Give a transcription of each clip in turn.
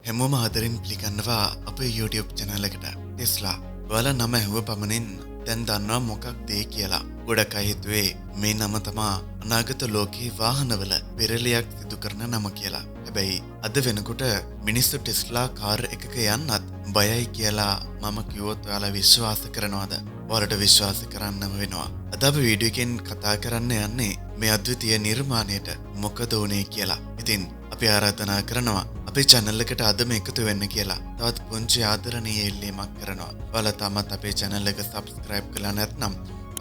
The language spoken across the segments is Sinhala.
හැමෝම ආදරෙන් පිළිගන්නවා අපේ YouTube channel එකට. ටෙස්ලා. ඔයාලා නම ඇහුව පමණින් දැන් දන්නවා මොකක්ද ඒ කියලා. ගොඩක් අය හිතුවේ මේ නම තමා අනාගත ලෝකයේ වාහනවල පෙරලියක් සිදු කරන නම කියලා. හැබැයි අද වෙනකොට මිනිස්සු ටෙස්ලා කාර් එකක යන්නත් බයයි කියලා මම කිව්වොත් ඔයාලා විශ්වාස කරනවද? ඔයාලට විශ්වාස කරන්නම වෙනවා. අද අපි වීඩියෝ එකෙන් කතා කරන්න යන්නේ මේ අද්විතීය නිර්මාණයට මොකද උනේ කියලා. ඉතින් අපි ආරාධනා කරනවා අපේ channel එකට අදම එකතු වෙන්න කියලා. තවත් පුංචි ආදරණීය ඉල්ලීමක් කරනවා. ඔයාලා තාමත් අපේ channel එක subscribe කරලා නැත්නම්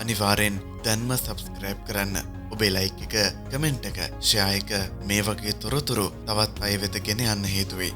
අනිවාර්යෙන් දැන්ම subscribe කරන්න. ඔබේ like එක, comment එක, share එක මේ වගේ තොරතුරු තවත් අය වෙත ගෙන යන්න හේතු වෙයි.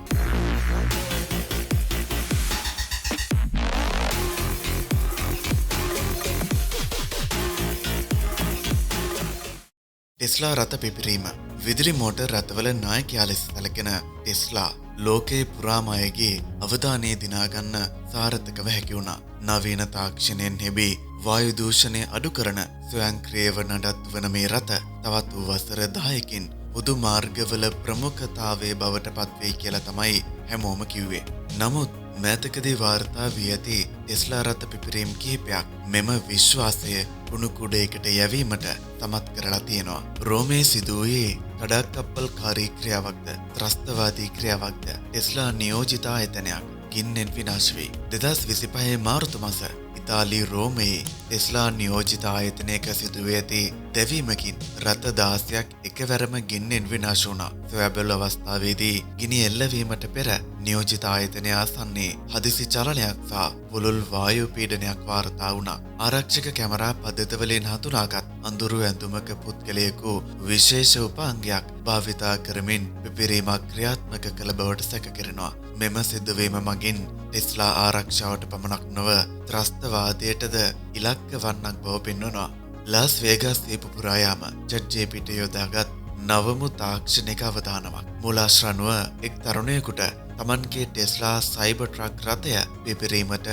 ටෙස්ලා රථ පිපිරීම. විදුලි මෝටර් රථවල නායකයා ලෙස සැලකෙන ටෙස්ලා ලෝකේ පුරාම අයගේ අවධානය දිනා ගන්න සාර්ථකව හැකි වුණා. නවීන තාක්ෂණයෙන් හෙබී වායු දූෂණය අඩු කරන ස්වයංක්‍රීයව නඩත්තු වන මේ රථ තවත් වසර 10කින් පොදු මාර්ගවල ප්‍රමුඛතාවයේ බවට පත්වෙයි කියලා තමයි හැමෝම කිව්වේ. නමුත් මෑතකදී වාර්තා වී ඇති ටෙස්ලා රථ පිපිරීම් කිහිපයක් මෙම විශ්වාසය කුණු කුඩයකට යැවීමට සමත් කරලා තියෙනවා. රෝමේ සිදුවේ කඩාකප්පල්කාරී ක්‍රියාවක්ද ත්‍රස්තවාදී ක්‍රියාවක්ද ටෙස්ලා නියෝජිත ආයතනයක් ගින්නෙන් විනාශ වී 2025 මාර්තු මාස ඉතාලි රෝමයේ ටෙස්ලා නියෝජිත ආයතනයක සිදුවේ ඇති දැවීමකින් රථ 16ක් එකවරම ගින්නෙන් විනාශ වුණා. සොයාබැලූ අවස්ථාවේදී ගිනි එල්ලවීමට පෙර නියෝජිත ආයතනය ආසන්නයේ හදිසි චලනයක් සහ පුළුල් වායු පීඩනයක් වාර්තා වුණා. ආරක්ෂක කැමරා පද්ධතිවලින් හඳුනාගත් අඳුරු ඇඳුමක පුද්ගලයෙකු විශේෂ උපාංගයක් භාවිතා කරමින් පිපිරීමක් ක්‍රියාත්මක කළ බවට සැක කරනවා. මෙම සිදුවීම මගින් ටෙස්ලා ආරක්ෂාවට පමණක් නොව ත්‍රස්තවාදයටද ඉලක්ක වන්නක් බව පෙන්වනවා. ලාස් වේගස් දීප පුරා යාම ChatGPT යොදාගත් නවමු තාක්ෂණික අවදානමක්. මූලාශ්‍රනුව එක් තරුණයෙකුට තමන්ගේ ටෙස්ලා සයිබර් ට්‍රක් රථය පිපිරීමට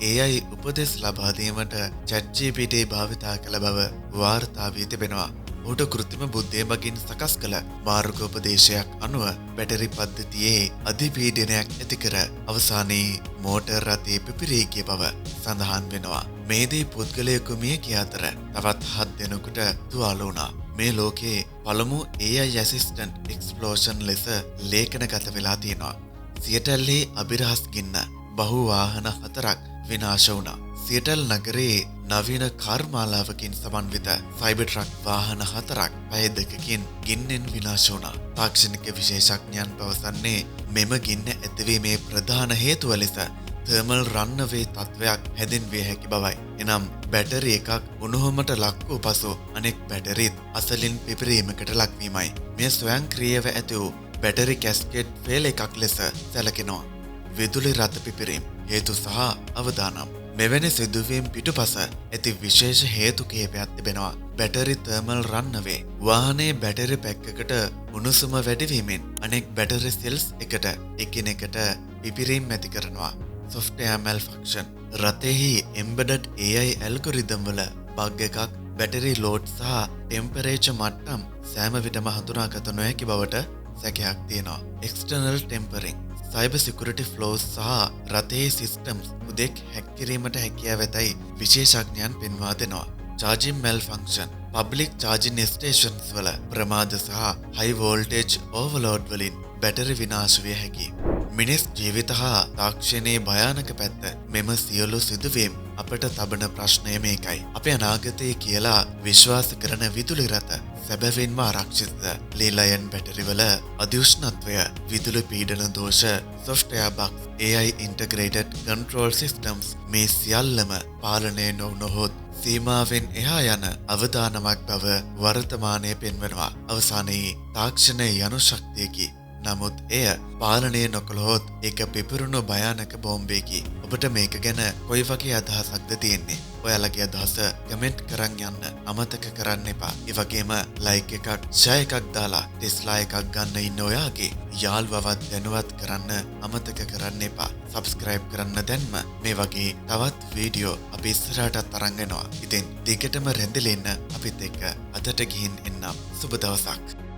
AI උපදෙස් ලබා දීමට ChatGPT භාවිතා කළ බව වාර්තා වී තිබෙනවා. ඔහුට කෘත්‍රිම බුද්ධිය මගින් සකස් කළ මාර්ගෝපදේශයක් අනුව බැටරි පද්ධතියේ අධිපීඩනයක් ඇති කර අවසානයේ මෝටර් රථයේ පිපිරී ගිය බව සඳහන් වෙනවා. මේදී පුද්ගලයෙකු මිය ගිය අතර තවත් 7 දෙනෙකුට තුවාල වුණා. මේ ලෝකයේ පළමු AI assistant explosion ලෙස ලේඛනගත වෙලා තියෙනවා. සියටල්ලේ අබිරහස් ගින්න බහු වාහන 4ක් විනාශ වුණා. සියටල් නගරයේ නවීන කාර් මාලාවකින් සමන්විත සයිබර් ට්‍රක් වාහන 4ක් පැය 2කින් ගින්නෙන් විනාශ වුණා. තාක්ෂණික විශේෂඥයන් පවසන්නේ මෙම ගින්න ඇතිවීමේ ප්‍රධාන හේතුව ලෙස තර්මල් රන්නවේ තත්වයක් හැදින්විය හැකි බවයි. එනම් බැටරි එකක් උණුහුමට ලක් වූ පසු අනෙක් බැටරිත් අසලින් පිපිරීමකට ලක්වීමයි. මෙය ස්වයංක්‍රීයව ඇති වූ බැටරි කැස්කේඩ් ෆේල් එකක් ලෙස සැලකෙනවා. විදුලි රථ පිපිරීම හේතු සහ අවදානම්. මෙවැනි සිදුවීම් පිටුපස ඇති විශේෂ හේතු කිහිපයක් තිබෙනවා. බැටරි තර්මල් රන්නවේ වාහනයේ බැටරි පැක් එකට උණුසුම වැඩිවීමෙන් අනෙක් බැටරි සෙල්ස් එකට එකිනෙකට පිපිරීම් ඇති කරනවා. software malfunction. රථෙහි embedded AI algorithm වල බග් එකක් බැටරි ලෝඩ් සහ ටෙම්පරේචර් මට්ටම් සෑම විටම හඳුනාගත නොහැකි බවට සැකයක් තියෙනවා. external tempering. cyber security flaws සහ රථයේ systems උදෙක් හැක් කිරීමට හැකියාව ඇතයි විශේෂඥයන් පෙන්වා දෙනවා. charging malfunction. public charging stations වල ප්‍රමාද සහ high voltage overload වලින් බැටරි විනාශ විය හැකියි. මිනිස් ජීවිත හා තාක්ෂණයේ භයානක පැත්ත. මෙම සියලු සිදුවීම් අපට තබන ප්‍රශ්නය මේකයි. අපේ අනාගතය කියලා විශ්වාස කරන විදුලි රථ සැබවින්ම ආරක්ෂිතද? ලීලයන් බැටරිවල අධිඋෂ්ණත්වය, විදුලි පීඩන දෝෂ, software bugs, AI integrated control systems මේ සියල්ලම පාලනය නොවුනොත් සීමාවෙන් එහා යන අවදානමක් බව වර්තමානයේ පෙන්වනවා. අවසානයේ තාක්ෂණය යනු ශක්තියකි. නමුත් එය පාලනය නොකළහොත් ඒක පිපිරුණු භයානක බෝම්බයකි. ඔබට මේක ගැන කොයි වගේ අදහසක්ද තියෙන්නේ? ඔයාලගේ අදහස කමෙන්ට් කරන් යන්න අමතක කරන්න එපා. ඒ වගේම ලයික් එකක්, ෂෙයා එකක් දාලා ටෙස්ලා එකක් ගන්න ඉන්න ඔයාගේ යාළුවවත් දැනුවත් කරන්න අමතක කරන්න එපා. සබ්ස්ක්‍රයිබ් කරන්න දැන්ම. මේ වගේ තවත් වීඩියෝ අපි ඉස්සරහටත් අරන් එනවා. ඉතින් දිගටම රැඳිලා ඉන්න අපිත් එක්ක අදට ගිහින් එන්නම්. සුබ දවසක්.